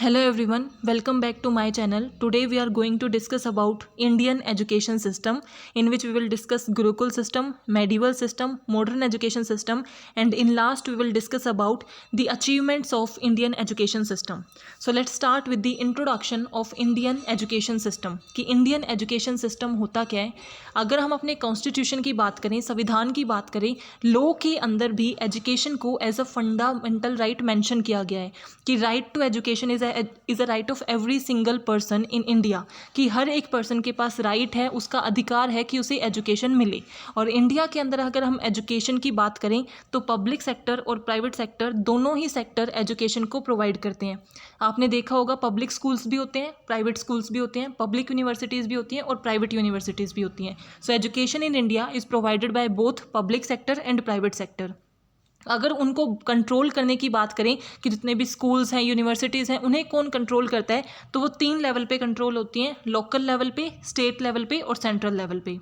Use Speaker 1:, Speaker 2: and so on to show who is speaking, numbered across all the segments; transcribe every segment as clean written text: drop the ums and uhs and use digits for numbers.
Speaker 1: Hello everyone, welcome back to my channel. Today we are going to discuss about Indian education system, in which we will discuss Gurukul system, medieval system, modern education system, and in last we will discuss about the achievements of Indian education system. So let's start with the introduction of Indian education system कि Indian education system होता क्या है। अगर हम अपने constitution की बात करें, संविधान की बात करें, लॉ के अंदर भी एजुकेशन को as a fundamental right mention किया गया है कि right to education is a right of every single person in India, कि हर एक पर्सन के पास राइट है, उसका अधिकार है कि उसे एजुकेशन मिले। और इंडिया के अंदर अगर हम एजुकेशन की बात करें तो पब्लिक सेक्टर और प्राइवेट सेक्टर दोनों ही सेक्टर एजुकेशन को प्रोवाइड करते हैं। आपने देखा होगा पब्लिक स्कूल्स भी होते हैं, प्राइवेट स्कूल्स भी होते हैं, पब्लिक यूनिवर्सिटीज़ भी होती हैं और प्राइवेट यूनिवर्सिटीज़ भी होती हैं। So education in India is provided by both public sector and private sector. अगर उनको कंट्रोल करने की बात करें कि जितने भी स्कूल्स हैं, यूनिवर्सिटीज़ हैं, उन्हें कौन कंट्रोल करता है, तो वो 3 लेवल पे कंट्रोल होती हैं, लोकल लेवल पे, स्टेट लेवल पे और सेंट्रल लेवल पे।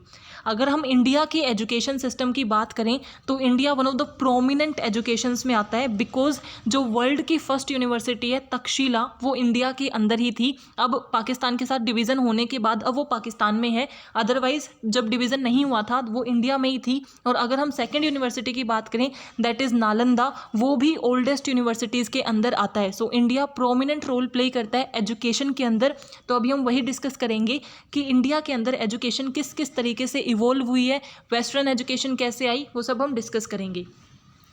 Speaker 1: अगर हम इंडिया के एजुकेशन सिस्टम की बात करें तो India one of the prominent educations में आता है, बिकॉज जो वर्ल्ड की फर्स्ट यूनिवर्सिटी है तक्षशिला, वो इंडिया के अंदर ही थी। अब पाकिस्तान के साथ डिवीज़न होने के बाद अब वो पाकिस्तान में है, अदरवाइज जब डिवीज़न नहीं हुआ था वो इंडिया में ही थी। और अगर हम सेकेंड यूनिवर्सिटी की बात करें, दैट इज़ नालंदा, वो भी ओल्डेस्ट यूनिवर्सिटीज़ के अंदर आता है। So India prominent role play करता है एजुकेशन के अंदर। तो अभी हम वही डिस्कस करेंगे कि इंडिया के अंदर एजुकेशन किस किस तरीके से इवॉल्व हुई है, वेस्टर्न एजुकेशन कैसे आई, वो सब हम डिस्कस करेंगे।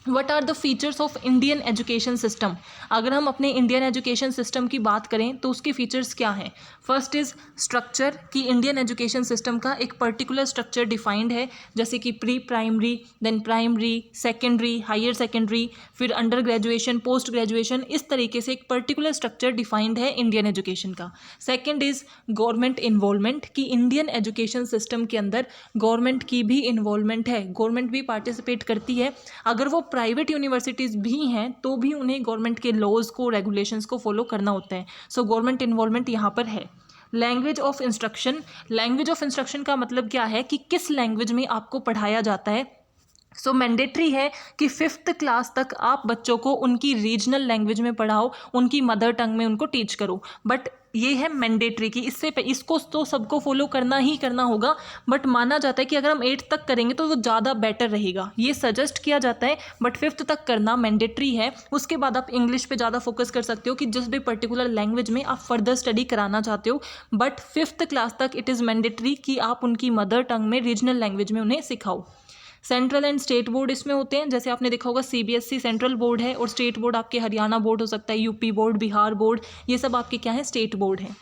Speaker 1: What are the features of Indian education system. अगर हम अपने इंडियन एजुकेशन सिस्टम की बात करें तो उसके फीचर्स क्या हैं। फर्स्ट इज़ स्ट्रक्चर, कि इंडियन एजुकेशन सिस्टम का एक पर्टिकुलर स्ट्रक्चर डिफाइंड है, जैसे कि pre primary, then primary, secondary, higher secondary, फिर अंडर ग्रेजुएशन, पोस्ट ग्रेजुएशन, इस तरीके से एक पर्टिकुलर स्ट्रक्चर डिफाइंड है इंडियन एजुकेशन का। सेकेंड इज़ गवर्नमेंट इन्वॉल्वमेंट, कि इंडियन एजुकेशन सिस्टम के अंदर गवर्नमेंट की भी इन्वॉल्वमेंट है, गवर्नमेंट भी पार्टिसिपेट करती है। अगर वो प्राइवेट यूनिवर्सिटीज़ भी हैं तो भी उन्हें गवर्नमेंट के लॉज को, रेगुलेशंस को फॉलो करना होता है। सो गवर्नमेंट इन्वॉल्वमेंट यहाँ पर है। Language of instruction, language of instruction का मतलब क्या है कि किस लैंग्वेज में आपको पढ़ाया जाता है। सो मैंडेटरी है कि 5th क्लास तक आप बच्चों को उनकी रीजनल लैंग्वेज में पढ़ाओ, उनकी मदर टंग में उनको टीच करो। बट ये है मैंडेटरी कि इसको तो सबको फॉलो करना ही करना होगा, बट माना जाता है कि अगर हम 8th तक करेंगे तो वो ज़्यादा बेटर रहेगा, ये सजेस्ट किया जाता है। बट 5th तक करना मैंडेटरी है। उसके बाद आप इंग्लिश पे ज़्यादा फोकस कर सकते हो कि जिस भी पर्टिकुलर लैंग्वेज में आप फर्दर स्टडी कराना चाहते हो। बट 5th क्लास तक इट इज़ मैंडेटरी कि आप उनकी मदर टंग में, रीजनल लैंग्वेज में उन्हें सिखाओ। सेंट्रल एंड स्टेट बोर्ड इसमें होते हैं, जैसे आपने देखा होगा सीबीएसई सेंट्रल बोर्ड है और स्टेट बोर्ड आपके हरियाणा बोर्ड हो सकता है, यूपी बोर्ड, बिहार बोर्ड, ये सब आपके क्या है, स्टेट बोर्ड हैं।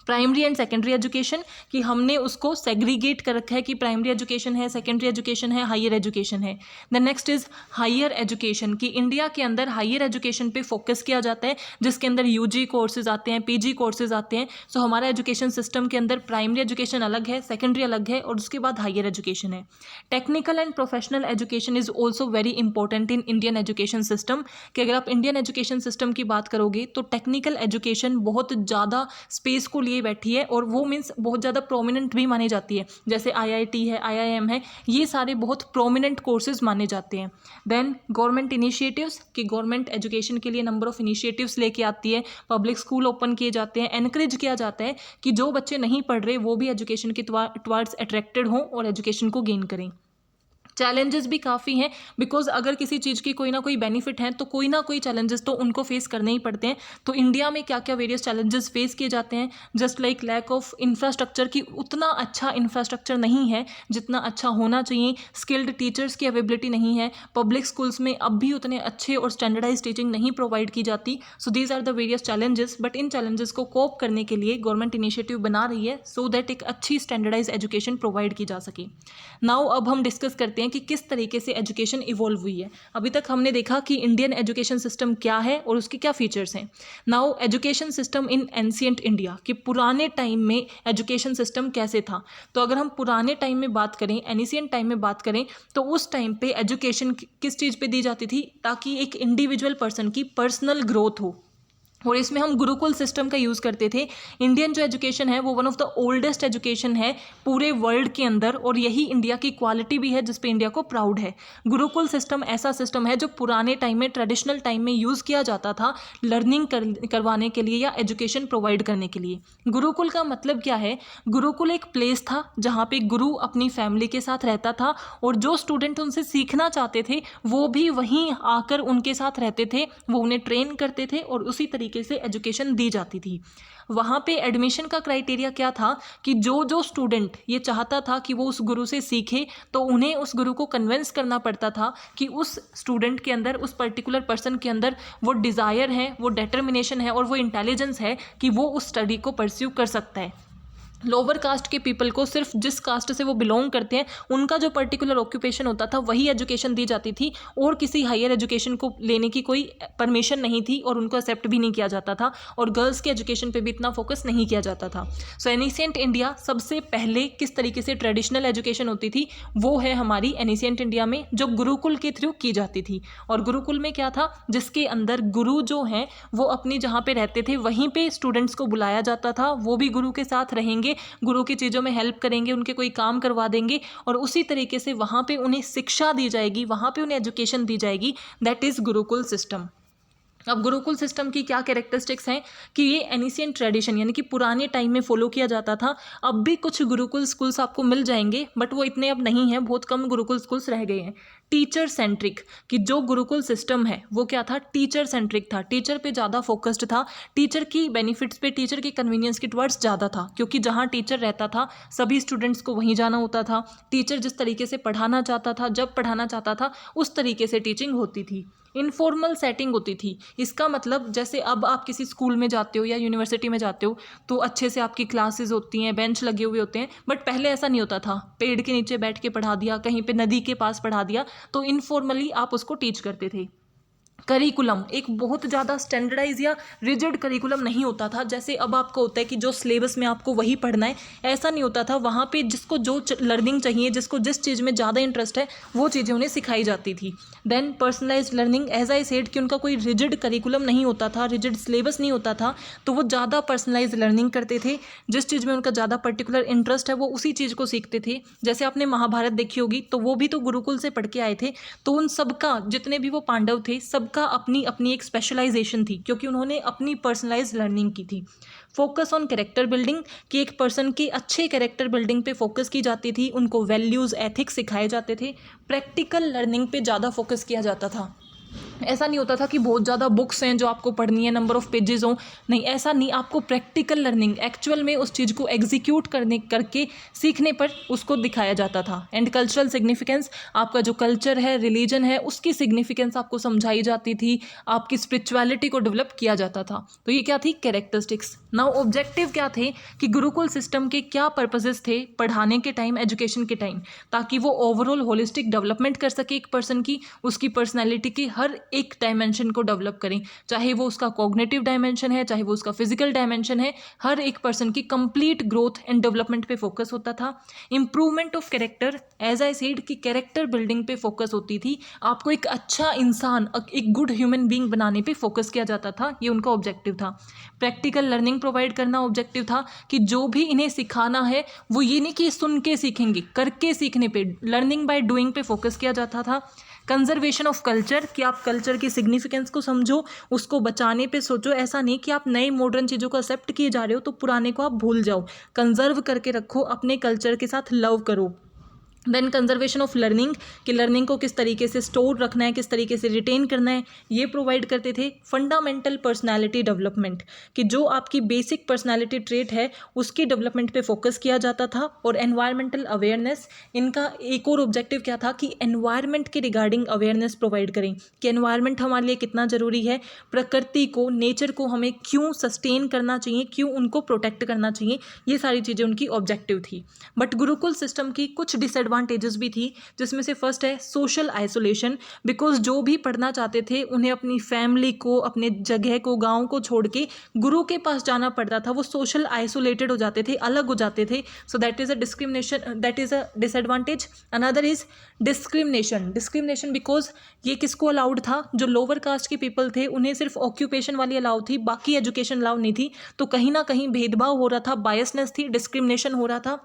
Speaker 1: प्राइमरी एंड सेकेंडरी एजुकेशन, कि हमने उसको सेग्रीगेट कर रखा है कि प्राइमरी एजुकेशन है, सेकेंडरी एजुकेशन है, हायर एजुकेशन है। The next is higher education, कि इंडिया के अंदर हायर एजुकेशन पे फोकस किया जाता है, जिसके अंदर यूजी कोर्सेज आते हैं, पीजी कोर्सेज आते हैं। सो हमारा एजुकेशन सिस्टम के अंदर प्राइमरी एजुकेशन अलग है, सेकेंडरी अलग है और उसके बाद हायर एजुकेशन है। Technical and professional education is also very important in Indian education system, कि अगर आप इंडियन एजुकेशन सिस्टम की बात करोगे तो टेक्निकल एजुकेशन बहुत ज़्यादा स्पेस को लिए बैठी है और वो मीन्स बहुत ज़्यादा प्रोमिनेंट भी मानी जाती है, जैसे आईआईटी है, आईआईएम है, ये सारे बहुत प्रोमिनेंट कोर्सेज माने जाते हैं। देन गवर्नमेंट इनिशिएटिव्स, कि गवर्नमेंट एजुकेशन के लिए नंबर ऑफ इनिशिएटिव्स लेके आती है, पब्लिक स्कूल ओपन किए जाते हैं, एनकरेज किया जाता है कि जो बच्चे नहीं पढ़ रहे वो भी एजुकेशन के टुवर्ड्स अट्रैक्टेड हों और एजुकेशन को गेन करें। चैलेंजेस भी काफ़ी हैं, बिकॉज अगर किसी चीज़ की कोई ना कोई बेनिफिट है तो कोई ना कोई चैलेंजेस तो उनको फेस करने ही पड़ते हैं। तो इंडिया में क्या क्या वेरियस चैलेंजेस फेस किए जाते हैं, just like lack of infrastructure, की उतना अच्छा इंफ्रास्ट्रक्चर नहीं है जितना अच्छा होना चाहिए, स्किल्ड टीचर्स की अवेलेबिलिटी नहीं है, पब्लिक स्कूल्स में अब भी उतने अच्छे और स्टैंडर्डाइज टीचिंग नहीं प्रोवाइड की जाती। So these are the various challenges, but इन चैलेंजेस को कोप करने के लिए गवर्नमेंट इनिशिएटिव बना रही है सो दैट एक अच्छी स्टैंडर्डाइज एजुकेशन प्रोवाइड की जा सके। नाउ अब हम डिस्कस करते हैं कि किस तरीके से एजुकेशन इवॉल्व हुई है। अभी तक हमने देखा कि इंडियन एजुकेशन सिस्टम क्या है और उसके क्या फीचर्स हैं। नाउ एजुकेशन सिस्टम इन एंशिएंट इंडिया, कि पुराने टाइम में एजुकेशन सिस्टम कैसे था। तो अगर हम पुराने टाइम में बात करें, एंशिएंट टाइम में बात करें, तो उस टाइम पे एजुकेशन किस चीज़ पे दी जाती थी, ताकि एक इंडिविजुअल पर्सन की पर्सनल ग्रोथ हो, और इसमें हम गुरुकुल सिस्टम का यूज़ करते थे। इंडियन जो एजुकेशन है वो one of the oldest education है पूरे वर्ल्ड के अंदर, और यही इंडिया की क्वालिटी भी है जिस पे इंडिया को प्राउड है। गुरुकुल सिस्टम ऐसा सिस्टम है जो पुराने टाइम में, ट्रेडिशनल टाइम में यूज़ किया जाता था लर्निंग करवाने के लिए या एजुकेशन प्रोवाइड करने के लिए। गुरुकुल का मतलब क्या है? गुरुकुल एक प्लेस था जहाँ पे गुरु अपनी फैमिली के साथ रहता था, और जो स्टूडेंट उनसे सीखना चाहते थे वो भी वहीं आकर उनके साथ रहते थे, वो उन्हें ट्रेन करते थे और उसी तरीके से एजुकेशन दी जाती थी। वहाँ पे एडमिशन का क्राइटेरिया क्या था कि जो स्टूडेंट ये चाहता था कि वो उस गुरु से सीखे, तो उन्हें उस गुरु को कन्विंस करना पड़ता था कि उस स्टूडेंट के अंदर, उस पर्टिकुलर पर्सन के अंदर वो डिज़ायर है, वो डिटर्मिनेशन है और वो इंटेलिजेंस है कि वो उस स्टडी को परस्यू कर सकता है। लोअर कास्ट के पीपल को सिर्फ जिस कास्ट से वो बिलोंग करते हैं उनका जो पर्टिकुलर ऑक्यूपेशन होता था वही एजुकेशन दी जाती थी, और किसी हायर एजुकेशन को लेने की कोई परमिशन नहीं थी और उनको एक्सेप्ट भी नहीं किया जाता था, और गर्ल्स के एजुकेशन पे भी इतना फोकस नहीं किया जाता था। सो एनिशिएंट इंडिया सबसे पहले किस तरीके से ट्रेडिशनल एजुकेशन होती थी वो है हमारी एनिशिएंट इंडिया में, जो गुरुकुल के थ्रू की जाती थी। और गुरुकुल में क्या था? जिसके अंदर गुरु जो हैं वो अपनी जहाँ पे रहते थे वहीं पे स्टूडेंट्स को बुलाया जाता था, वो भी गुरु के साथ रहेंगे, गुरु की चीज़ों में हेल्प करेंगे, उनके कोई काम करवा देंगे, और उसी तरीके से वहाँ पे उन्हें शिक्षा दी जाएगी, वहाँ पे उन्हें एजुकेशन दी जाएगी। That is Gurukul system. अब गुरुकुल सिस्टम की क्या कैरेक्टरिस्टिक्स हैं कि ये एनिशिएंट ट्रेडिशन यानी कि पुराने टाइम में फॉलो किया जाता था। अब भी कुछ गुरुकुल स्कूल्स आपको मिल जाएंगे बट वो इतने अब नहीं हैं, बहुत कम गुरुकुल स्कूल्स रह गए हैं। टीचर सेंट्रिक, कि जो गुरुकुल सिस्टम है वो क्या था? टीचर सेंट्रिक था, टीचर पे ज़्यादा फोकस्ड था, टीचर की बेनिफिट्स पे, टीचर की कन्वीनियंस के टुवर्ड्स ज़्यादा था, क्योंकि जहाँ टीचर रहता था सभी स्टूडेंट्स को वहीं जाना होता था। टीचर जिस तरीके से पढ़ाना चाहता था, जब पढ़ाना चाहता था, उस तरीके से टीचिंग होती थी। इनफॉर्मल सेटिंग होती थी। इसका मतलब जैसे अब आप किसी स्कूल में जाते हो या यूनिवर्सिटी में जाते हो तो अच्छे से आपकी क्लासेस होती हैं, बेंच लगे हुए होते हैं, बट पहले ऐसा नहीं होता था। पेड़ के नीचे बैठ के पढ़ा दिया, कहीं पे नदी के पास पढ़ा दिया, तो इनफॉर्मली आप उसको टीच करते थे। करिकुलम एक बहुत ज़्यादा स्टैंडर्डाइज या रिजिड करिकुलम नहीं होता था, जैसे अब आपको होता है कि जो सिलेबस में आपको वही पढ़ना है, ऐसा नहीं होता था। वहाँ पे जिसको जो लर्निंग चाहिए, जिसको जिस चीज़ में ज़्यादा इंटरेस्ट है वो चीज़ें उन्हें सिखाई जाती थी। Then personalised learning, as I said कि उनका कोई रिजिड करिकुलम नहीं होता था, रिजिड सिलेबस नहीं होता था, तो वो ज़्यादा पर्सनलाइज लर्निंग करते थे। जिस चीज़ में उनका ज़्यादा पर्टिकुलर इंटरेस्ट है वो उसी चीज़ को सीखते थे। जैसे आपने महाभारत देखी होगी तो वो भी तो गुरुकुल से पढ़ के आए थे, तो उन सबका, जितने भी वो पांडव थे, सबका अपनी अपनी एक स्पेशलाइजेशन थी, क्योंकि उन्होंने अपनी पर्सनलाइज लर्निंग की थी। फोकस ऑन कैरेक्टर बिल्डिंग, कि एक पर्सन के अच्छे कैरेक्टर बिल्डिंग पे फोकस की जाती थी, उनको वैल्यूज़, एथिक्स सिखाए जाते थे। प्रैक्टिकल लर्निंग पे ज़्यादा फोकस किया जाता था। ऐसा नहीं होता था कि बहुत ज़्यादा बुक्स हैं जो आपको पढ़नी है, नंबर ऑफ़ पेजेस हों, नहीं, ऐसा नहीं। आपको प्रैक्टिकल लर्निंग, एक्चुअल में उस चीज़ को एग्जीक्यूट करके सीखने पर उसको दिखाया जाता था। एंड कल्चरल सिग्निफिकेंस, आपका जो कल्चर है, रिलीजन है, उसकी सिग्निफिकेंस आपको समझाई जाती थी, आपकी स्पिरिचुअलिटी को डेवलप किया जाता था। तो ये क्या थी? कैरेक्टरिस्टिक्स। नाउ ऑब्जेक्टिव क्या थे कि गुरुकुल सिस्टम के क्या पर्पसेस थे पढ़ाने के टाइम, एजुकेशन के टाइम, ताकि वो ओवरऑल होलिस्टिक डेवलपमेंट कर सके एक पर्सन की, उसकी पर्सनैलिटी की हर एक डायमेंशन को डेवलप करें, चाहे वो उसका कॉग्निटिव डायमेंशन है, चाहे वो उसका फिजिकल डायमेंशन है, हर एक पर्सन की कंप्लीट ग्रोथ एंड डेवलपमेंट पे फोकस होता था। Improvement of character, as I said कि कैरेक्टर बिल्डिंग पे फोकस होती थी, आपको एक अच्छा इंसान, एक गुड ह्यूमन बीइंग बनाने पे फोकस किया जाता था, ये उनका ऑब्जेक्टिव था। प्रैक्टिकल लर्निंग प्रोवाइड करना ऑब्जेक्टिव था, कि जो भी इन्हें सिखाना है वो ये नहीं कि सुन के सीखेंगे, करके सीखने पे, लर्निंग बाय डूइंग पे फोकस किया जाता था। कंजर्वेशन ऑफ कल्चर, कि आप कल्चर की सिग्निफिकेंस को समझो, उसको बचाने पे सोचो। ऐसा नहीं कि आप नई मॉडर्न चीज़ों को एक्सेप्ट किए जा रहे हो तो पुराने को आप भूल जाओ। कंजर्व करके रखो, अपने कल्चर के साथ लव करो। देन कंजर्वेशन ऑफ लर्निंग, कि लर्निंग को किस तरीके से स्टोर रखना है, किस तरीके से रिटेन करना है, ये प्रोवाइड करते थे। फंडामेंटल पर्सनालिटी डेवलपमेंट, कि जो आपकी बेसिक पर्सनालिटी ट्रेट है उसकी डेवलपमेंट पे फोकस किया जाता था। और एनवायरमेंटल अवेयरनेस, इनका एक और ऑब्जेक्टिव क्या था कि एनवायरमेंट के रिगार्डिंग अवेयरनेस प्रोवाइड करें, कि एनवायरमेंट हमारे लिए कितना ज़रूरी है, प्रकृति को, नेचर को हमें क्यों सस्टेन करना चाहिए, क्यों उनको प्रोटेक्ट करना चाहिए, ये सारी चीज़ें उनकी ऑब्जेक्टिव थी। बट गुरुकुल सिस्टम की कुछ डिसएडवांटेज डिसएडवांटेजेस भी थी, जिसमें से फर्स्ट है सोशल आइसोलेशन, बिकॉज जो भी पढ़ना चाहते थे उन्हें अपनी फैमिली को, अपने जगह को, गाँव को छोड़ के गुरु के पास जाना पड़ता था, वो सोशल आइसोलेटेड हो जाते थे, अलग हो जाते थे. So that is a discrimination, that is a disadvantage. Another is discrimination because ये किसको अलाउड था, जो लोअर कास्ट के पीपल थे उन्हें सिर्फ ऑक्यूपेशन वाली अलाउ थी, बाकी एजुकेशन अलाउ नहीं थी. तो कहीं ना कहीं भेदभाव हो रहा था, बायसनेस थी, डिस्क्रिमिनेशन हो रहा था.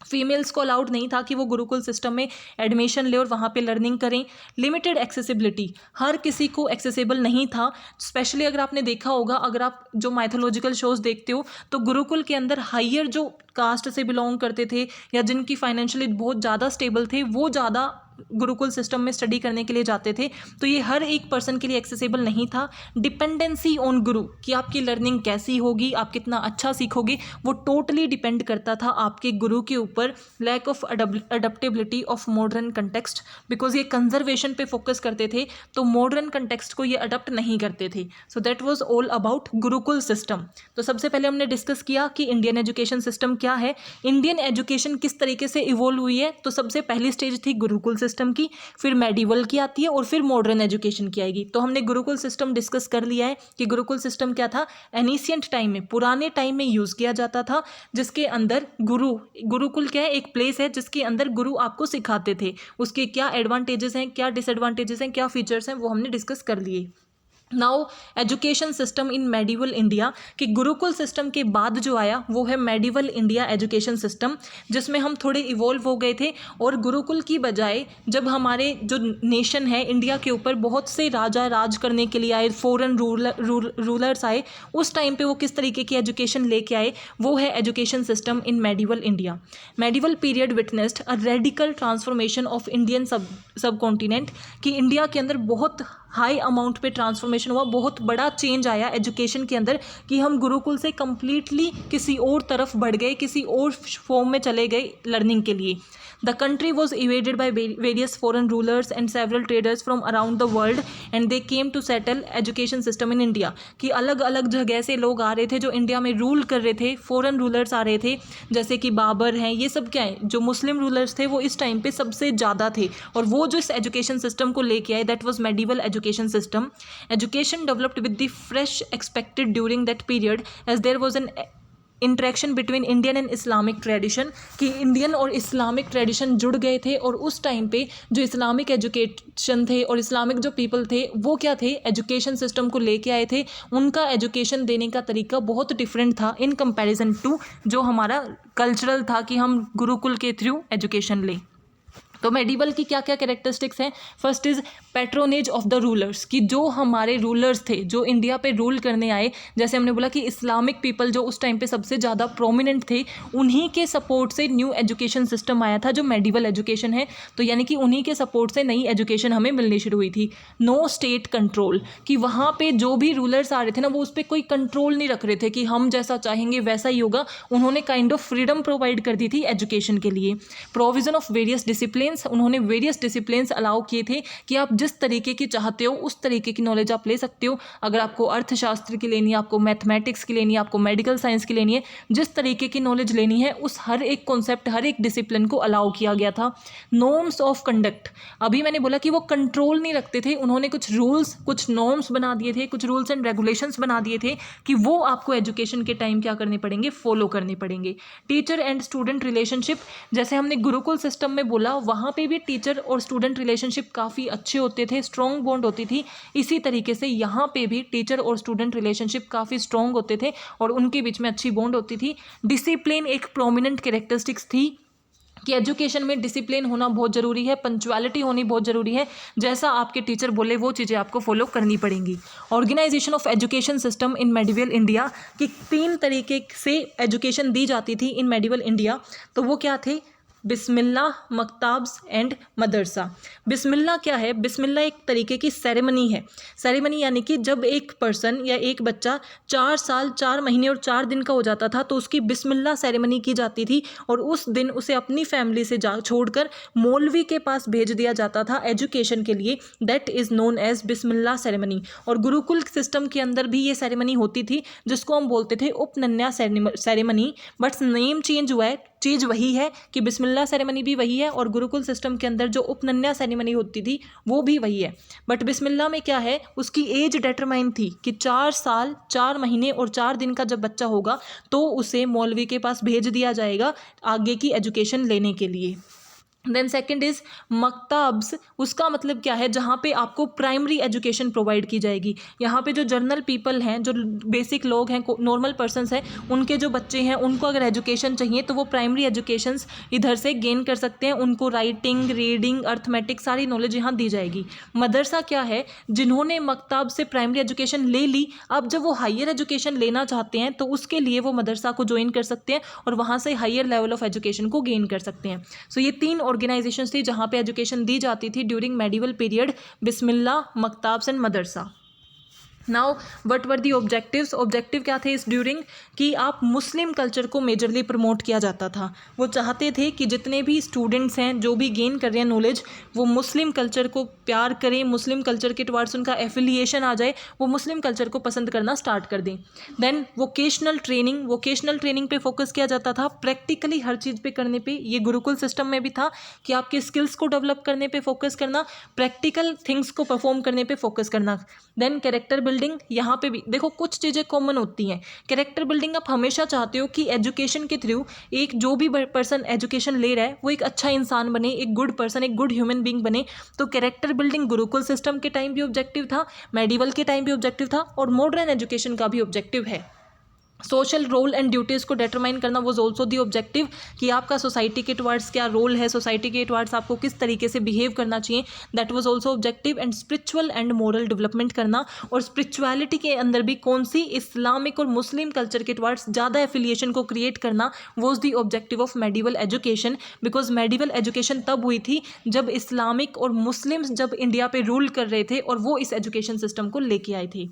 Speaker 1: फीमेल्स को अलाउड नहीं था कि वो गुरुकुल सिस्टम में एडमिशन ले और वहाँ पे लर्निंग करें. लिमिटेड एक्सेसिबिलिटी, हर किसी को एक्सेसिबल नहीं था. स्पेशली अगर आपने देखा होगा, अगर आप जो माइथोलॉजिकल शोज देखते हो, तो गुरुकुल के अंदर हायर जो कास्ट से बिलोंग करते थे या जिनकी फाइनेंशियली बहुत ज़्यादा स्टेबल थे, वो ज़्यादा गुरुकुल सिस्टम में स्टडी करने के लिए जाते थे. तो ये हर एक पर्सन के लिए एक्सेसिबल नहीं था. डिपेंडेंसी ऑन गुरु, कि आपकी लर्निंग कैसी होगी, आप कितना अच्छा सीखोगे, वो टोटली डिपेंड करता था आपके गुरु के ऊपर. Lack of adaptability of modern context, because ये कंजर्वेशन पे फोकस करते थे, तो मॉडर्न कंटेक्स्ट को ये अडप्ट नहीं करते थे. So that was all about Gurukul system. तो सबसे पहले हमने डिस्कस किया कि इंडियन एजुकेशन सिस्टम क्या है, इंडियन एजुकेशन किस तरीके से इवॉल्व हुई है. तो सबसे पहली स्टेज थी गुरुकुल सिस्टम की, फिर मेडिवल की आती है और फिर मॉडर्न एजुकेशन की आएगी. तो हमने गुरुकुल सिस्टम डिस्कस कर लिया है कि गुरुकुल सिस्टम क्या था. एनिशियंट टाइम में, पुराने टाइम में यूज किया जाता था, जिसके अंदर गुरुकुल क्या है, एक प्लेस है जिसके अंदर गुरु आपको सिखाते थे. उसके क्या एडवांटेजेस हैं, क्या डिसएडवांटेजेस हैं, क्या फीचर्स हैं, वो हमने डिस्कस कर लिए. Now education system in medieval India, कि गुरुकुल सिस्टम के बाद जो आया वो है मेडिवल इंडिया एजुकेशन सिस्टम, जिसमें हम थोड़े इवॉल्व हो गए थे. और गुरुकुल की बजाय जब हमारे जो नेशन है इंडिया के ऊपर बहुत से राजा राज करने के लिए आए, फॉरेन रूलर्स आए, उस टाइम पे वो किस तरीके की एजुकेशन लेके आए, वो है education system in medieval India. Medieval period witnessed a radical transformation of Indian सब कॉन्टिनेंट, कि इंडिया के अंदर बहुत हाई अमाउंट पे ट्रांसफॉर्मेशन हुआ, बहुत बड़ा चेंज आया एजुकेशन के अंदर, कि हम गुरुकुल से कम्प्लीटली किसी और तरफ बढ़ गए, किसी और फॉर्म में चले गए लर्निंग के लिए. The country was invaded by various foreign rulers and several traders from around the world and they came to settle education system in India, कि अलग अलग जगह से लोग आ रहे थे जो इंडिया में रूल कर रहे थे, फॉरेन रूलर्स आ रहे थे, जैसे कि बाबर हैं, ये सब क्या है, जो मुस्लिम रूलर्स थे वो इस टाइम पे सबसे ज़्यादा थे, और वो जो इस एजुकेशन सिस्टम को लेके आए, that was medieval education system. Education developed with the fresh expected during that period as there was an interaction between Indian and Islamic tradition, कि इंडियन और इस्लामिक ट्रेडिशन जुड़ गए थे. और उस टाइम पे जो इस्लामिक एजुकेशन थे और इस्लामिक जो पीपल थे वो क्या थे, एजुकेशन सिस्टम को लेके आए थे. उनका एजुकेशन देने का तरीका बहुत डिफरेंट था इन कंपैरिजन टू जो हमारा कल्चरल था कि हम गुरुकुल के थ्रू एजुकेशन लें. तो मेडिवल की क्या क्या कैरेक्टरिस्टिक्स हैं. First is patronage of the rulers, कि जो हमारे रूलर्स थे जो इंडिया पे रूल करने आए, जैसे हमने बोला कि इस्लामिक पीपल जो उस टाइम पे सबसे ज़्यादा प्रोमिनेंट थे, उन्हीं के सपोर्ट से न्यू एजुकेशन सिस्टम आया था जो मेडिवल एजुकेशन है. तो यानी कि उन्हीं के सपोर्ट से नई एजुकेशन हमें मिलनी शुरू हुई थी. नो स्टेट कंट्रोल, कि वहाँ पे जो भी रूलर्स आ रहे थे ना, वो उस पर कोई कंट्रोल नहीं रख रहे थे कि हम जैसा चाहेंगे वैसा ही होगा. उन्होंने काइंड ऑफ फ्रीडम प्रोवाइड कर दी थी एजुकेशन के लिए. प्रोविजन ऑफ वेरियस डिसिप्लिन, उन्होंने वेरियस डिसिप्लिन्स अलाउ किए थे कि आप जिस तरीके की चाहते हो उस तरीके की नॉलेज आप ले सकते हो. अगर आपको अर्थशास्त्र की लेनी है, आपको मैथमेटिक्स की लेनी है, आपको मेडिकल साइंस की लेनी है, जिस तरीके की नॉलेज लेनी है उस हर एक कॉन्सेप्ट, हर एक डिसिप्लिन को अलाउ किया गया था. नॉर्म्स ऑफ कंडक्ट, अभी मैंने बोला कि वो कंट्रोल नहीं रखते थे, उन्होंने कुछ रूल्स, कुछ नॉर्म्स बना दिए थे, कुछ रूल्स एंड रेगुलेशंस बना दिए थे कि वो आपको एजुकेशन के टाइम क्या करने पड़ेंगे, फॉलो करने पड़ेंगे. टीचर एंड स्टूडेंट रिलेशनशिप, जैसे हमने गुरुकुल सिस्टम में बोला, वहाँ पे भी टीचर और स्टूडेंट रिलेशनशिप काफ़ी अच्छे होते थे, स्ट्रॉन्ग बॉन्ड होती थी. इसी तरीके से यहाँ पे भी टीचर और स्टूडेंट रिलेशनशिप काफ़ी स्ट्रॉन्ग होते थे और उनके बीच में अच्छी बॉन्ड होती थी. डिसिप्लिन एक प्रोमिनेंट कैरेक्टरिस्टिक्स थी कि एजुकेशन में डिसिप्लिन होना बहुत ज़रूरी है, पंक्चुअलिटी होनी बहुत ज़रूरी है. जैसा आपके टीचर बोले वो चीज़ें आपको फॉलो करनी पड़ेंगी. Organisation of education system in medieval India, कि 3 तरीके से एजुकेशन दी जाती थी इन मेडिवल इंडिया. तो वो क्या थे, बिस्मिल्लाह, मकताब्स एंड मदरसा. बिस्मिल्लाह क्या है, बिस्मिल्लाह एक तरीके की सेरेमनी है. सेरेमनी यानी कि जब एक पर्सन या एक बच्चा 4 साल 4 महीने और 4 दिन का हो जाता था तो उसकी बिस्मिल्लाह सेरेमनी की जाती थी और उस दिन उसे अपनी फैमिली से छोड़कर मौलवी के पास भेज दिया जाता था एजुकेशन के लिए. That is known as Bismillah ceremony. और गुरुकुल सिस्टम के अंदर भी ये सेरेमनी होती थी जिसको हम बोलते थे उपनन्या सेरेमनी, बट नेम चेंज हुआ है. चीज़ वही है कि बिस्मिल्लाह सेरेमनी भी वही है और गुरुकुल सिस्टम के अंदर जो उपनन्या सेरेमनी होती थी वो भी वही है। बट बिस्मिल्लाह में क्या है, उसकी एज डिटरमाइन थी कि 4 साल 4 महीने और 4 दिन का जब बच्चा होगा तो उसे मौलवी के पास भेज दिया जाएगा आगे की एजुकेशन लेने के लिए। देन सेकंड इज़ मकताब्स। उसका मतलब क्या है, जहाँ पे आपको प्राइमरी एजुकेशन प्रोवाइड की जाएगी। यहाँ पे जो जर्नल पीपल हैं, जो बेसिक लोग हैं, नॉर्मल पर्सन्स हैं, उनके जो बच्चे हैं उनको अगर एजुकेशन चाहिए तो वो प्राइमरी एजुकेशंस इधर से गेन कर सकते हैं। उनको राइटिंग, रीडिंग, अर्थमेटिक सारी नॉलेज यहाँ दी जाएगी। मदरसा क्या है, जिन्होंने मकताब से प्राइमरी एजुकेशन ले ली, अब जब वो हायर एजुकेशन लेना चाहते हैं तो उसके लिए वो मदरसा को ज्वाइन कर सकते हैं और वहाँ से हायर लेवल ऑफ एजुकेशन को गेन कर सकते हैं। सो ये 3 ऑर्गेनाइजेशंस थी जहाँ पे एजुकेशन दी जाती थी ड्यूरिंग मेडिवल पीरियड, बिस्मिल्लाह, मकताब्स एंड मदरसा। Now what were the objectives. Objective क्या थे इस ड्यूरिंग, कि आप मुस्लिम कल्चर को मेजरली प्रमोट किया जाता था। वो चाहते थे कि जितने भी स्टूडेंट्स हैं जो भी गेन कर रहे हैं नॉलेज, वो मुस्लिम कल्चर को प्यार करें, मुस्लिम कल्चर के टुवार्ड्स उनका एफिलिएशन आ जाए, वो मुस्लिम कल्चर को पसंद करना स्टार्ट कर दें। Then vocational training. Vocational training पे फोकस किया जाता था, प्रैक्टिकली हर चीज़ पे करने पे। ये गुरुकुल सिस्टम में भी था कि आपके स्किल्स को डेवलप करने पे फोकस करना, प्रैक्टिकल थिंग्स को परफॉर्म करने पे फोकस करना। Then character building. यहाँ पे भी देखो कुछ चीज़ें कॉमन होती हैं। कैरेक्टर बिल्डिंग आप हमेशा चाहते हो कि एजुकेशन के थ्रू एक जो भी पर्सन एजुकेशन ले रहा है वो एक अच्छा इंसान बने, एक गुड पर्सन, एक गुड ह्यूमन बीइंग बने। तो कैरेक्टर बिल्डिंग गुरुकुल सिस्टम के टाइम भी ऑब्जेक्टिव था, मेडिवल के टाइम भी ऑब्जेक्टिव था और मॉडर्न एजुकेशन का भी ऑब्जेक्टिव है। सोशल रोल एंड ड्यूटीज़ को डिटरमाइन करना वॉज ऑल्सो दी ऑब्जेक्टिव, कि आपका सोसाइटी के टुवार्ड्स क्या रोल है, सोसाइटी के टुवार्ड्स आपको किस तरीके से बिहेव करना चाहिए, that was also objective. And spiritual and moral development करना, और स्पिरिचुअलिटी के अंदर भी कौन सी, इस्लामिक और मुस्लिम कल्चर के टुवार्ड्स ज़्यादा एफिलिएशन को क्रिएट करना was the objective of medieval education. Because medieval education तब हुई थी जब इस्लामिक और मुस्लिम्स जब इंडिया पे रूल कर रहे थे और वो इस एजुकेशन सिस्टम को लेके आए थे।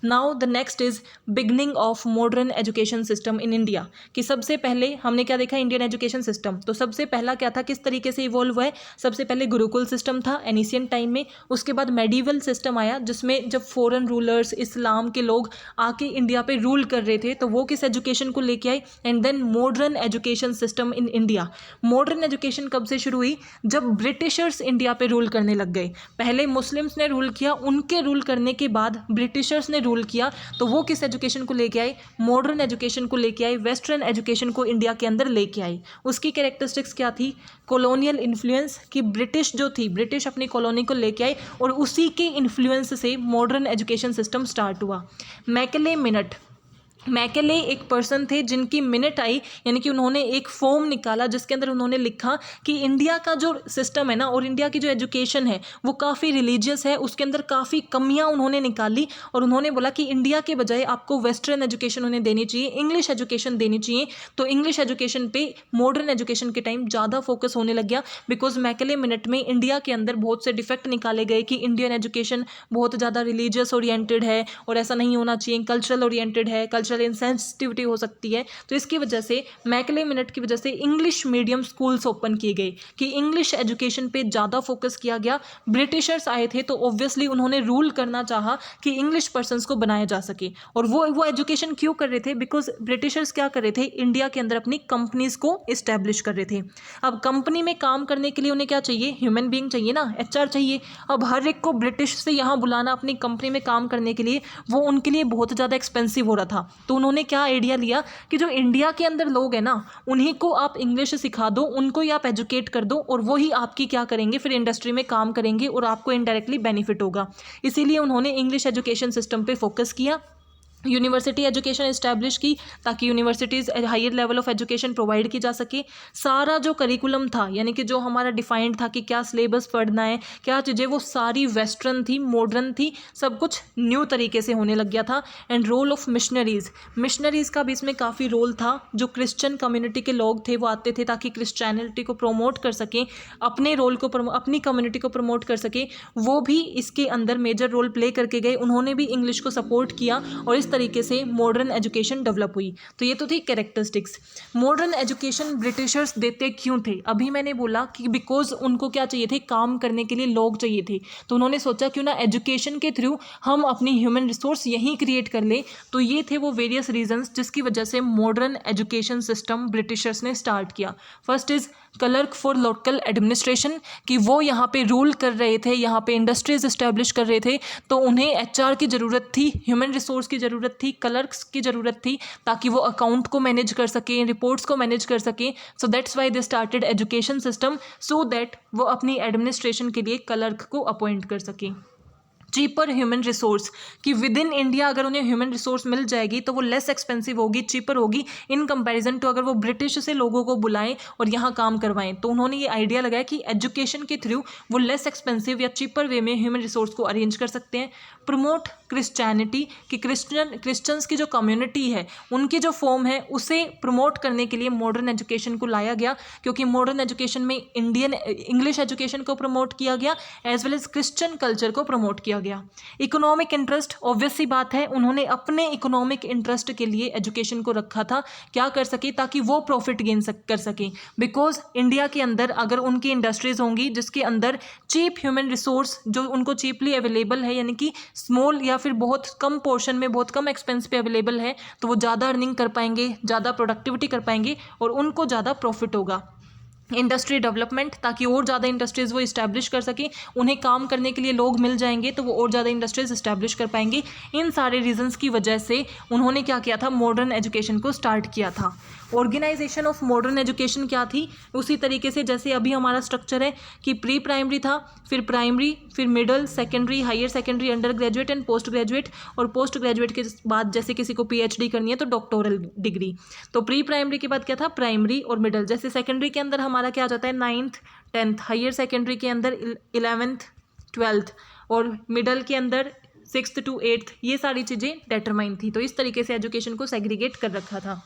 Speaker 1: Now the next is beginning of modern education system in India. कि सबसे पहले हमने क्या देखा, इंडियन एजुकेशन सिस्टम। तो सबसे पहला क्या था, किस तरीके से इवॉल्व हुआ है। सबसे पहले गुरुकुल सिस्टम था एनिशियंट टाइम में, उसके बाद मेडिवल सिस्टम आया जिसमें जब फॉरेन रूलर्स, इस्लाम के लोग आके इंडिया पे रूल कर रहे थे तो वो किस एजुकेशन को लेके आए। And then modern education system in India. Modern education कब से शुरू हुई, जब ब्रिटिशर्स इंडिया पे रूल करने लग गए। पहले मुस्लिम्स ने रूल किया, उनके रूल करने के बाद ब्रिटिशर्स ने रूल किया, तो वो किस एजुकेशन को लेके आए, मॉडर्न एजुकेशन को लेके आए, वेस्टर्न एजुकेशन को इंडिया के अंदर लेके आए। उसकी कैरेक्टरिस्टिक्स क्या थी, कॉलोनियल इन्फ्लुएंस, कि ब्रिटिश जो थी, ब्रिटिश अपनी कॉलोनी को लेके आए और उसी के इन्फ्लुएंस से मॉडर्न एजुकेशन सिस्टम स्टार्ट हुआ। Macaulay minute. मैकेले एक पर्सन थे जिनकी मिनट आई, यानी कि उन्होंने एक फॉर्म निकाला जिसके अंदर उन्होंने लिखा कि इंडिया का जो सिस्टम है ना और इंडिया की जो एजुकेशन है वो काफ़ी रिलीजियस है, उसके अंदर काफ़ी कमियां उन्होंने निकाली और उन्होंने बोला कि इंडिया के बजाय आपको वेस्टर्न एजुकेशन उन्हें देनी चाहिए, इंग्लिश एजुकेशन देनी चाहिए। तो इंग्लिश एजुकेशन पे मॉडर्न एजुकेशन के टाइम ज़्यादा फोकस होने लग गया, बिकॉज मैकेले मिनट में इंडिया के अंदर बहुत से डिफेक्ट निकाले गए कि इंडियन एजुकेशन बहुत ज़्यादा रिलीजियस ओरिएंटेड है और ऐसा नहीं होना चाहिए, कल्चरल ओरिएंटेड है, कल्चरल इनसेंसिटिविटी हो सकती है। तो इसकी वजह से मैकेले मिनट की वजह से इंग्लिश मीडियम स्कूल्स ओपन किए गए कि इंग्लिश एजुकेशन पे ज़्यादा फोकस किया गया। ब्रिटिशर्स आए थे तो ऑब्वियसली उन्होंने रूल करना चाहा कि इंग्लिश पर्सन्स को बनाया जा सके, और वो एजुकेशन क्यों कर रहे थे, बिकॉज ब्रिटिशर्स क्या कर रहे थे, इंडिया के अंदर अपनी कंपनीज को इस्टेब्लिश कर रहे थे। अब कंपनी में काम करने के लिए उन्हें क्या चाहिए, ह्यूमन बीइंग चाहिए ना, एचआर चाहिए। अब हर एक को ब्रिटिश से यहाँ बुलाना अपनी कंपनी में काम करने के लिए, वो उनके लिए बहुत ज़्यादा एक्सपेंसिव हो रहा था। तो उन्होंने क्या आइडिया लिया कि जो इंडिया के अंदर लोग हैं ना उन्हीं को आप इंग्लिश सिखा दो, उनको ही आप एजुकेट कर दो और वो ही आपकी क्या करेंगे, फिर इंडस्ट्री में काम करेंगे और आपको इनडायरेक्टली बेनिफिट होगा। इसीलिए उन्होंने इंग्लिश एजुकेशन सिस्टम पे फोकस किया। यूनिवर्सिटी एजुकेशन इस्टेब्लिश की ताकि universities higher level of education provide की जा सके। सारा जो करिकुलम था, यानी कि जो हमारा डिफाइंड था कि क्या सिलेबस पढ़ना है, क्या चीज़ें, वो सारी वेस्टर्न थी, मॉडर्न थी, सब कुछ न्यू तरीके से होने लग गया था। एंड रोल ऑफ मिशनरीज़ का भी इसमें काफ़ी रोल था। जो क्रिश्चियन कम्युनिटी के लोग थे वो आते थे ताकि क्रिश्चियनिटी को प्रमोट कर सकें, अपने रोल को अपनी कम्युनिटी को प्रमोट कर सकें, वो भी इसके अंदर मेजर रोल प्ले करके गए। उन्होंने भी इंग्लिश को सपोर्ट किया और इस तरीके से मॉडर्न एजुकेशन डेवलप हुई। तो ये तो थी कैरेक्टरिस्टिक्स। मॉडर्न एजुकेशन ब्रिटिशर्स देते क्यों थे? अभी मैंने बोला कि बिकॉज उनको क्या चाहिए थे, काम करने के लिए लोग चाहिए थे। तो उन्होंने सोचा क्यों ना एजुकेशन के थ्रू हम अपनी ह्यूमन रिसोर्स यहीं क्रिएट कर ले। तो ये थे वो वेरियस रीजंस जिसकी वजह से मॉडर्न एजुकेशन सिस्टम ब्रिटिशर्स ने स्टार्ट किया। First is clerk for local administration, कि वो यहाँ पे रूल कर रहे थे, यहाँ पे इंडस्ट्रीज इस्टेब्लिश कर रहे थे, तो उन्हें एचआर की ज़रूरत थी, ह्यूमन रिसोर्स की ज़रूरत थी, क्लर्क्स की ज़रूरत थी, ताकि वो अकाउंट को मैनेज कर सकें, रिपोर्ट्स को मैनेज कर सकें। So that's why they started education system, so that वो अपनी एडमिनिस्ट्रेशन के लिए क्लर्क को अपॉइंट कर सकें। चीपर ह्यूमन रिसोर्स, कि विद इन इंडिया अगर उन्हें ह्यूमन रिसोर्स मिल जाएगी तो वो लेस एक्सपेंसिव होगी, चीपर होगी इन कंपैरिजन टू अगर वो ब्रिटिश से लोगों को बुलाएं और यहाँ काम करवाएं। तो उन्होंने ये आइडिया लगाया कि एजुकेशन के थ्रू वो लेस एक्सपेंसिव या चीपर वे में ह्यूमन रिसोर्स को अरेंज कर सकते हैं। प्रमोट क्रिश्चियनिटी, कि क्रिश्चियंस की जो कम्युनिटी है उनकी जो फॉर्म है उसे प्रमोट करने के लिए मॉडर्न एजुकेशन को लाया गया, क्योंकि मॉडर्न एजुकेशन में इंग्लिश एजुकेशन को प्रमोट किया गया as well as Christian culture को प्रमोट किया गया। इकोनॉमिक इंटरेस्ट, ऑब्वियस सी बात है उन्होंने अपने इकोनॉमिक इंटरेस्ट के लिए एजुकेशन को रखा था, क्या कर सके, ताकि वो प्रॉफिट गेन कर सकें। बिकॉज इंडिया के अंदर अगर उनकी इंडस्ट्रीज होंगी जिसके अंदर चीप ह्यूमन रिसोर्स जो उनको चीपली अवेलेबल है, यानी कि स्मॉल या फिर बहुत कम पोर्शन में बहुत कम एक्सपेंस पे अवेलेबल है, तो वो ज़्यादा अर्निंग कर पाएंगे, ज़्यादा प्रोडक्टिविटी कर पाएंगे और उनको ज़्यादा प्रॉफिट होगा। इंडस्ट्री डेवलपमेंट, ताकि और ज़्यादा इंडस्ट्रीज़ वो इस्टेब्लिश कर सकें, उन्हें काम करने के लिए लोग मिल जाएंगे तो वो और ज़्यादा इंडस्ट्रीज़ इस्टेब्लिश कर पाएंगे। इन सारे रीजंस की वजह से उन्होंने क्या किया था, मॉडर्न एजुकेशन को स्टार्ट किया था। ऑर्गेनाइजेशन ऑफ मॉडर्न एजुकेशन क्या थी, उसी तरीके से जैसे अभी हमारा स्ट्रक्चर है कि प्री प्राइमरी था, फिर प्राइमरी, फिर middle, secondary, higher secondary, undergraduate and postgraduate, और पोस्ट ग्रेजुएट के बाद जैसे किसी को पीएचडी करनी है तो डॉक्टोरल डिग्री। तो प्री प्राइमरी के बाद क्या था, प्राइमरी और मिडल। जैसे सेकेंडरी के अंदर हमारा क्या आ जाता है, 9th 10th, हायर सेकेंडरी के अंदर 11th 12th, और मिडल के अंदर 6th to 8th, ये सारी चीज़ें डेटरमाइन थी। तो इस तरीके से एजुकेशन को सेग्रीगेट कर रखा था।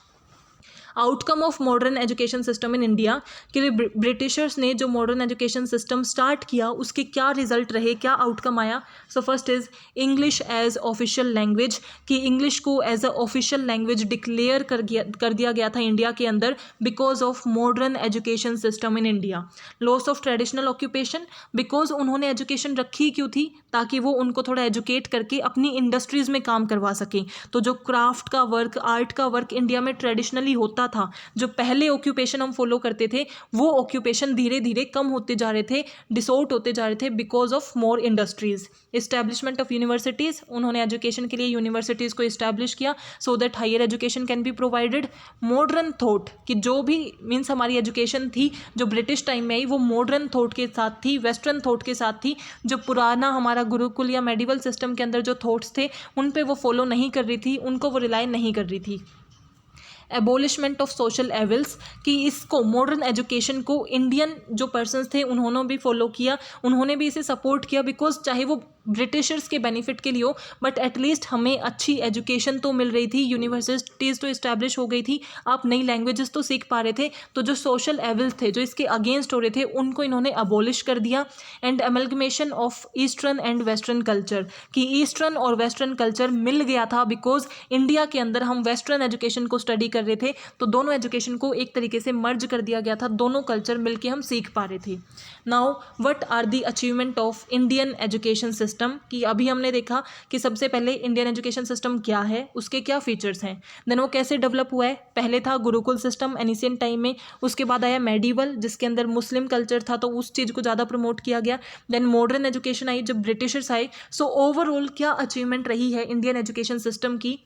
Speaker 1: Outcome of modern education system in India, कि ब्रिटिशर्स ने जो मॉडर्न एजुकेशन सिस्टम स्टार्ट किया उसके क्या रिजल्ट रहे, क्या आउटकम आया। So first is English as official language, कि इंग्लिश को as a official language declare कर दिया गया था इंडिया के अंदर because of modern education system in India. Loss of traditional occupation, because उन्होंने एजुकेशन रखी क्यों थी, ताकि वो उनको थोड़ा एजुकेट करके अपनी इंडस्ट्रीज़ में काम करवा सकें। तो जो क्राफ्ट का वर्क, आर्ट का वर्क इंडिया में ट्रेडिशनली होता था, जो पहले ऑक्यूपेशन हम फॉलो करते थे, वो ऑक्यूपेशन धीरे धीरे कम होते जा रहे थे, डिसोर्ट होते जा रहे थे because of more industries. Establishment of universities, उन्होंने एजुकेशन के लिए यूनिवर्सिटीज़ को इस्टेब्लिश किया so that higher education can be provided. Modern thought, कि जो भी मीन्स हमारी एजुकेशन थी जो ब्रिटिश टाइम में आई वो मॉडर्न थॉट के साथ थी, वेस्टर्न थॉट के साथ थी। जो पुराना हमारा गुरुकुल या मेडिवल सिस्टम के अंदर जो थॉट्स थे उन पे वो फॉलो नहीं कर रही थी, उनको वो रिलाई नहीं कर रही थी। एबोलिशमेंट ऑफ सोशल एविल्स, कि इसको मॉडर्न एजुकेशन को इंडियन जो पर्सन्स थे उन्होंने भी फॉलो किया, उन्होंने भी इसे सपोर्ट किया, बिकॉज चाहे वो ब्रिटिशर्स के बेनिफिट के लिए हो बट एटलीस्ट हमें अच्छी एजुकेशन तो मिल रही थी, यूनिवर्सिटीज़ तो इस्टेब्लिश हो गई थी, आप नई लैंग्वेजेस तो सीख पा रहे थे। तो जो सोशल एविल्स थे जो इसके अगेंस्ट हो रहे थे उनको इन्होंने अबॉलिश कर दिया। And amalgamation of eastern and western culture, कि ईस्टर्न और वेस्टर्न कल्चर मिल गया था बिकॉज इंडिया के अंदर हम वेस्टर्न एजुकेशन को स्टडी कर रहे थे, तो दोनों एजुकेशन को एक तरीके से मर्ज कर दिया गया था, दोनों कल्चर मिलके हम सीख पा रहे थे। Now what are the achievement of Indian education system, कि अभी हमने देखा कि सबसे पहले इंडियन एजुकेशन सिस्टम क्या है, उसके क्या फीचर्स हैं, देन वो कैसे डेवलप हुआ है। पहले था गुरुकुल सिस्टम एनिशियंट टाइम में, उसके बाद आया मेडिवल जिसके अंदर मुस्लिम कल्चर था तो उस चीज़ को ज़्यादा प्रमोट किया गया। देन मॉडर्न एजुकेशन आई जब ब्रिटिशर्स आए। सो ओवरऑल क्या अचीवमेंट रही है इंडियन एजुकेशन सिस्टम की।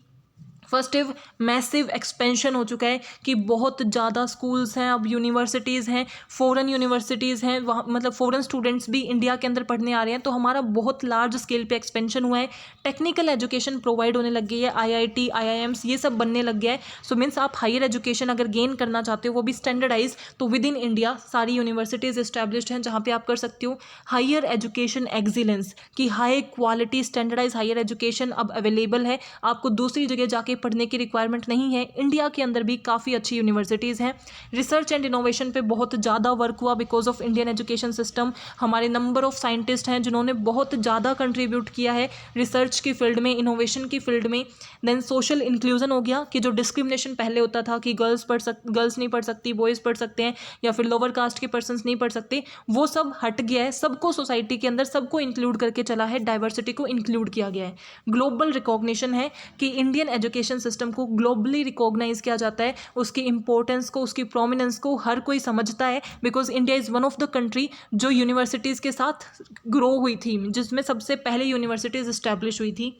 Speaker 1: फर्स्ट इव मैसिव एक्सपेंशन हो चुका है कि बहुत ज़्यादा स्कूल्स हैं, अब यूनिवर्सिटीज़ हैं, फ़ॉरेन यूनिवर्सिटीज़ हैं, वहाँ मतलब फ़ॉरेन स्टूडेंट्स भी इंडिया के अंदर पढ़ने आ रहे हैं, तो हमारा बहुत लार्ज स्केल पे एक्सपेंशन हुआ है। टेक्निकल एजुकेशन प्रोवाइड होने लग गई है, IIT IIMs ये सब बनने लग गया है। सो मीन्स आप हायर एजुकेशन अगर गेन करना चाहते हो वो भी स्टैंडर्डाइज, तो विद इन इंडिया सारी यूनिवर्सिटीज़ इस्टेब्लिश्ड हैं जहाँ पर आप कर सकते हो। हायर एजुकेशन एक्सीलेंस, कि high quality standardise higher education अब अवेलेबल है, आपको दूसरी जगह जाके पढ़ने की रिक्वायरमेंट नहीं है। इंडिया के अंदर भी काफ़ी अच्छी यूनिवर्सिटीज़ हैं। रिसर्च एंड इनोवेशन पे बहुत ज़्यादा वर्क हुआ because of Indian education system. हमारे नंबर ऑफ साइंटिस्ट हैं जिन्होंने बहुत ज़्यादा कंट्रीब्यूट किया है रिसर्च की फील्ड में, इनोवेशन की फील्ड में। देन सोशल इंक्लूजन हो गया कि जो डिस्क्रिमिनेशन पहले होता था कि गर्ल्स नहीं पढ़ सकती, बॉयज़ पढ़ सकते हैं, या फिर लोअर कास्ट के पर्सनस नहीं पढ़ सकते, वो सब हट गया है। सबको सोसाइटी के अंदर सबको इंक्लूड करके चला है, डाइवर्सिटी को इंक्लूड किया गया है। ग्लोबल रिकॉग्निशन है कि इंडियन एजुकेशन सिस्टम को ग्लोबली रिकॉग्नाइज किया जाता है, उसकी इंपॉर्टेंस को, उसकी प्रोमिनेंस को हर कोई समझता है because India is one of the country जो यूनिवर्सिटीज़ के साथ ग्रो हुई थी, जिसमें सबसे पहले यूनिवर्सिटीज़ इस्टेब्लिश हुई थी।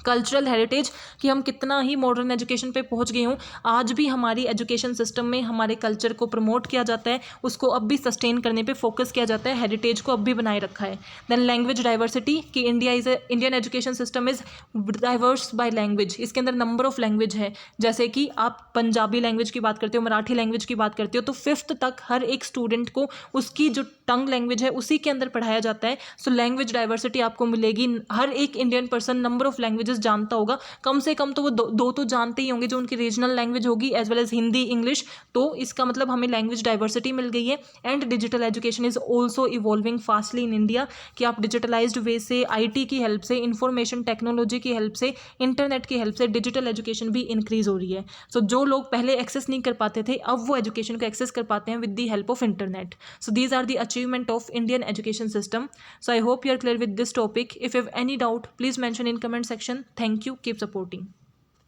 Speaker 1: कल्चरल हेरिटेज कि हम कितना ही मॉडर्न एजुकेशन पे पहुंच गए हों, आज भी हमारी एजुकेशन सिस्टम में हमारे कल्चर को प्रमोट किया जाता है, उसको अब भी सस्टेन करने पे फोकस किया जाता है, हेरिटेज को अब भी बनाए रखा है। देन लैंग्वेज डाइवर्सिटी कि Indian education system is diverse by language. इसके अंदर नंबर ऑफ लैंग्वेज है, जैसे कि आप पंजाबी लैंग्वेज की बात करते हो, मराठी लैंग्वेज की बात करते हो, तो 5th तक हर एक स्टूडेंट को उसकी जो टंग लैंग्वेज है उसी के अंदर पढ़ाया जाता है। सो लैंग्वेज डाइवर्सिटी आपको मिलेगी। हर एक Indian person number of languages जानता होगा, कम से कम तो वो दो तो जानते ही होंगे जो उनकी रीजनल लैंग्वेज होगी, as well as Hindi, English. तो इसका मतलब हमें लैंग्वेज डाइवर्सिटी मिल गई है। And digital education is also evolving fastly in India कि आप डिजिटलाइज्ड वे से, IT की हेल्प से, इंफॉर्मेशन टेक्नोलॉजी की हेल्प से, इंटरनेट की हेल्प से डिजिटल एजुकेशन भी इंक्रीज हो रही है। सो जो लोग पहले एक्सेस नहीं कर पाते थे, अब वो एजुकेशन को एक्सेस कर पाते हैं with the help of internet. So these are the achievement of Indian education system. So I hope you are clear with this topic. If you have any doubt, please mention in comment section. Thank you. Keep supporting.